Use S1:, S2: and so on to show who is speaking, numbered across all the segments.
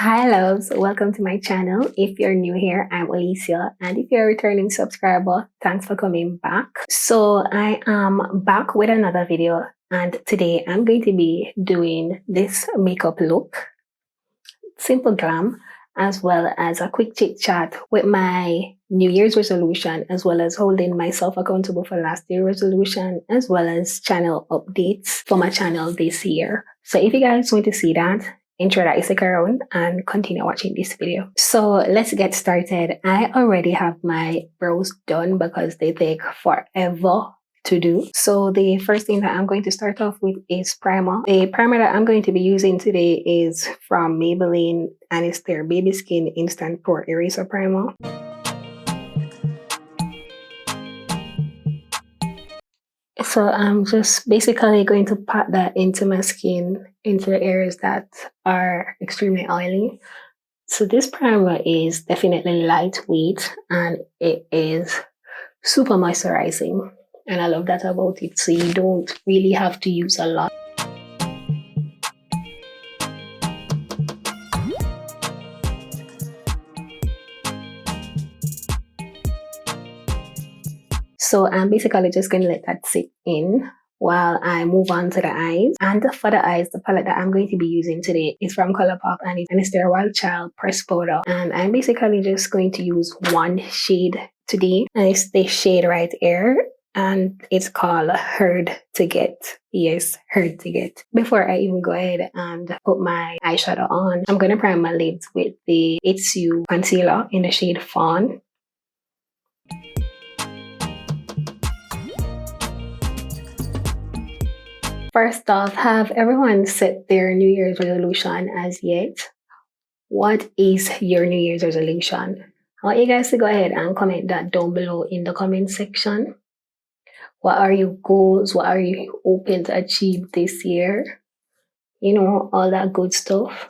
S1: Hi loves, welcome to my channel. If you're new here, I'm Alicia, and if you're a returning subscriber, thanks for coming back. So I am back with another video, and today I'm going to be doing this makeup look, simple glam, as well as a quick chit chat with my New Year's resolution, as well as holding myself accountable for last year's resolution, as well as channel updates for my channel this year. So if you guys want to see that, ensure that you stick around and continue watching this video. So let's get started. I already have my brows done because they take forever to do. So the first thing that I'm going to start off with is primer. The primer that I'm going to be using today is from Maybelline, and it's their Baby Skin Instant Pore Eraser Primer. So I'm just basically going to pat that into my skin, into the areas that are extremely oily. So this primer is definitely lightweight and it is super moisturizing. And I love that about it. So you don't really have to use a lot. So I'm basically just going to let that sit in while I move on to the eyes. And for the eyes, the palette that I'm going to be using today is from Colourpop, and it's their Wild Child Pressed Powder. And I'm basically just going to use one shade today, and it's the shade right here, and it's called Hard to Get. Yes, Hard to Get. Before I even go ahead and put my eyeshadow on, I'm going to prime my lids with the It's You concealer in the shade Fawn. First off, have everyone set their New Year's resolution as yet? What is your New Year's resolution? I want you guys to go ahead and comment that down below in the comment section. What are your goals? What are you hoping to achieve this year? You know, all that good stuff.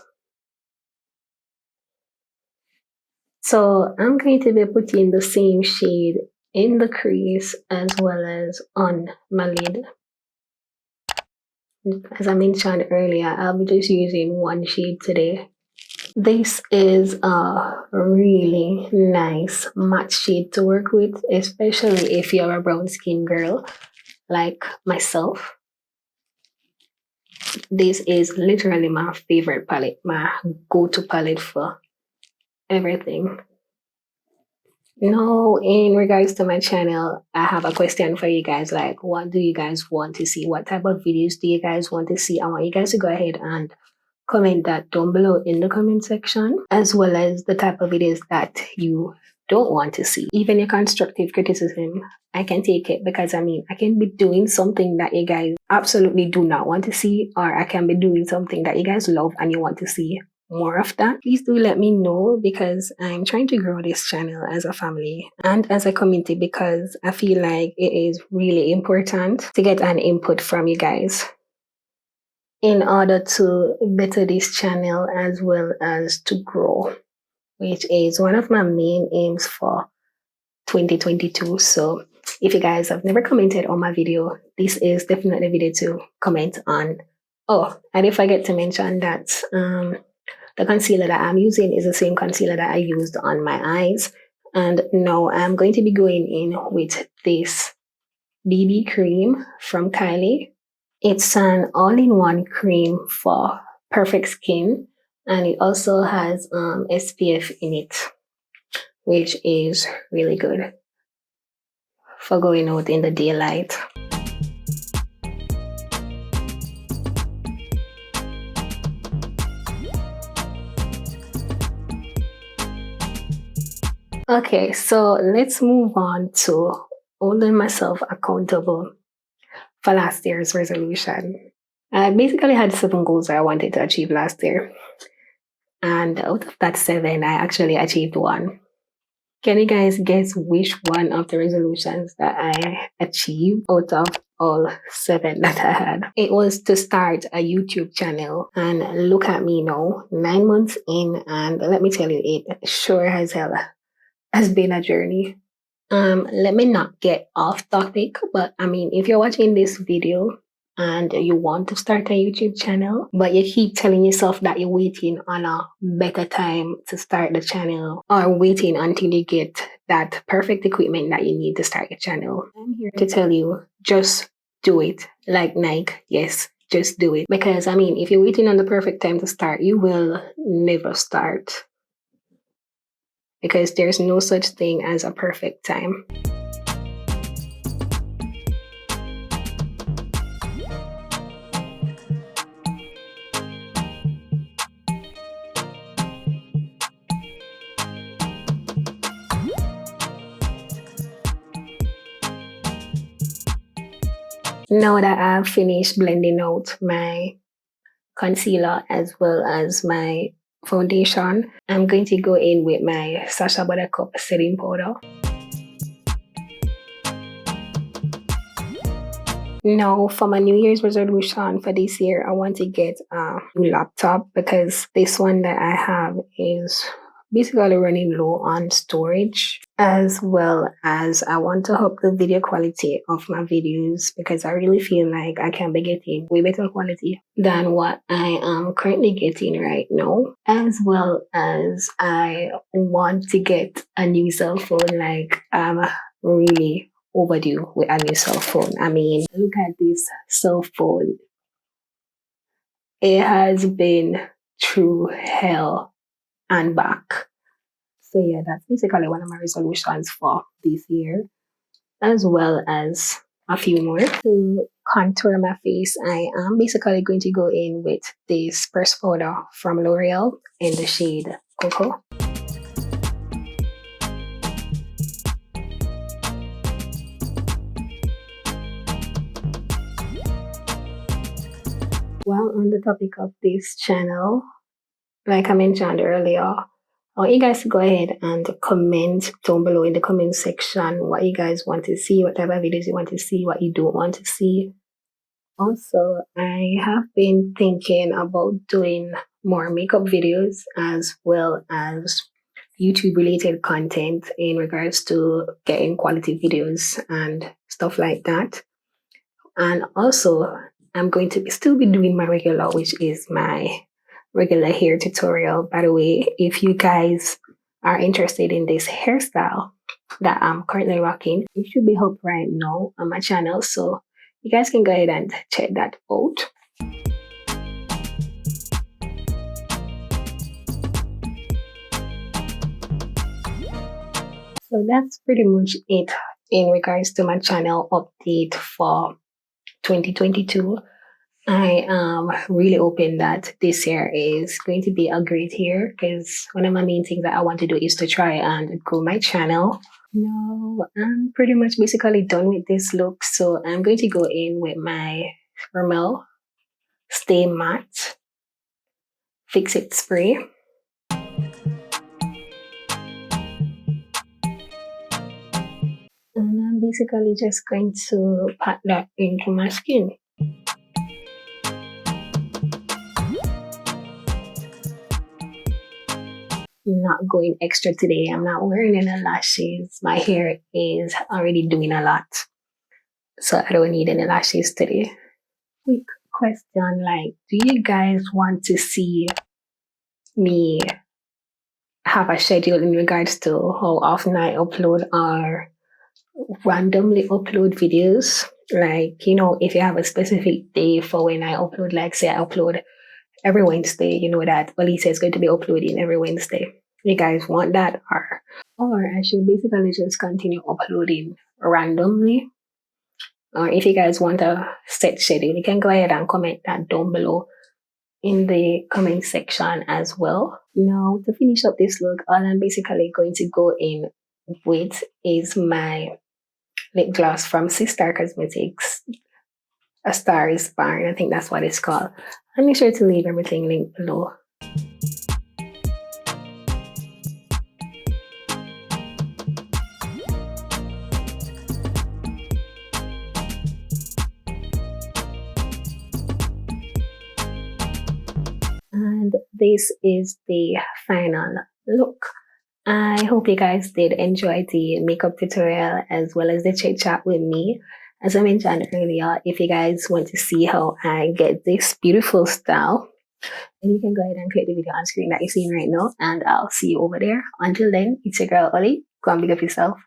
S1: So I'm going to be putting the same shade in the crease as well as on my lid. As I mentioned earlier, I'll be just using one shade today. This is a really nice matte shade to work with, especially if you're a brown skin girl like myself. This is literally my favorite palette, my go-to palette for everything. Now, in regards to my channel, I have a question for you guys. Like, what do you guys want to see? What type of videos do you guys want to see? I want you guys to go ahead and comment that down below in the comment section, as well as the type of videos that you don't want to see. Even your constructive criticism, I can take it, because I mean, I can be doing something that you guys absolutely do not want to see, or I can be doing something that you guys love and you want to see more of that. Please do let me know, because I'm trying to grow this channel as a family and as a community, because I feel like it is really important to get an input from you guys in order to better this channel as well as to grow, which is one of my main aims for 2022. So if you guys have never commented on my video, this is definitely a video to comment on. Oh, and if I forget to mention that the concealer that I'm using is the same concealer that I used on my eyes. And now I'm going to be going in with this BB cream from Kylie. It's an all-in-one cream for perfect skin, and it also has SPF in it, which is really good for going out in the daylight. Okay, so let's move on to holding myself accountable for last year's resolution. I basically had 7 goals that I wanted to achieve last year. And out of that 7, I actually achieved 1. Can you guys guess which one of the resolutions that I achieved out of all 7 that I had? It was to start a YouTube channel. And look at me now, 9 months in, and let me tell you, it sure as hell has been a journey. Let me not get off topic, but I mean, if you're watching this video and you want to start a YouTube channel, but you keep telling yourself that you're waiting on a better time to start the channel or waiting until you get that perfect equipment that you need to start your channel, I'm here to tell you, just do it. Like Nike, yes, just do it. Because I mean, if you're waiting on the perfect time to start, you will never start. Because there's no such thing as a perfect time. Now that I've finished blending out my concealer as well as my foundation, I'm going to go in with my Sacha Buttercup setting powder. Now, for my New Year's resolution for this year, I want to get a new laptop because this one that I have is basically running low on storage, as well as I want to up the video quality of my videos because I really feel like I can be getting way better quality than what I am currently getting right now, as well as I want to get a new cell phone. Like I'm really overdue with a new cell phone. I mean, look at this cell phone. It has been through hell and back. So yeah, that's basically one of my resolutions for this year, as well as a few more. To contour my face, I am basically going to go in with this pressed powder from L'Oreal in the shade Cocoa. While on the topic of this channel, like I mentioned earlier, I want you guys to go ahead and comment down below in the comment section what you guys want to see, what type of videos you want to see, what you don't want to see. Also, I have been thinking about doing more makeup videos as well as YouTube related content in regards to getting quality videos and stuff like that. And also, I'm going to still be doing my regular, which is my regular hair tutorial. By the way, if you guys are interested in this hairstyle that I'm currently rocking, it should be up right now on my channel. So you guys can go ahead and check that out. So that's pretty much it in regards to my channel update for 2022. I am really hoping that this year is going to be a great year because one of my main things that I want to do is to try and grow my channel. Now, I'm pretty much basically done with this look, so I'm going to go in with my Rimmel Stay Matte Fix It Spray. And I'm basically just going to pat that into my skin. I'm not going extra today. I'm not wearing any lashes. My hair is already doing a lot, so I don't need any lashes today. Quick question, like, do you guys want to see me have a schedule in regards to how often I upload or randomly upload videos? Like, you know, if you have a specific day for when I upload, like say I upload every Wednesday, you know that Elisa is going to be uploading every Wednesday. You guys want that, or I should basically just continue uploading randomly? Or if you guys want a set schedule, you can go ahead and comment that down below in the comment section as well. Now, to finish up this look, all I'm basically going to go in with is my lip gloss from Sister Cosmetics. A Star is Born, I think that's what it's called. I'll make sure to leave everything linked below. And this is the final look. I hope you guys did enjoy the makeup tutorial as well as the chit chat with me. As I mentioned earlier, if you guys want to see how I get this beautiful style, then you can go ahead and click the video on screen that you're seeing right now, and I'll see you over there. Until then, it's your girl Ollie. Go and big up yourself.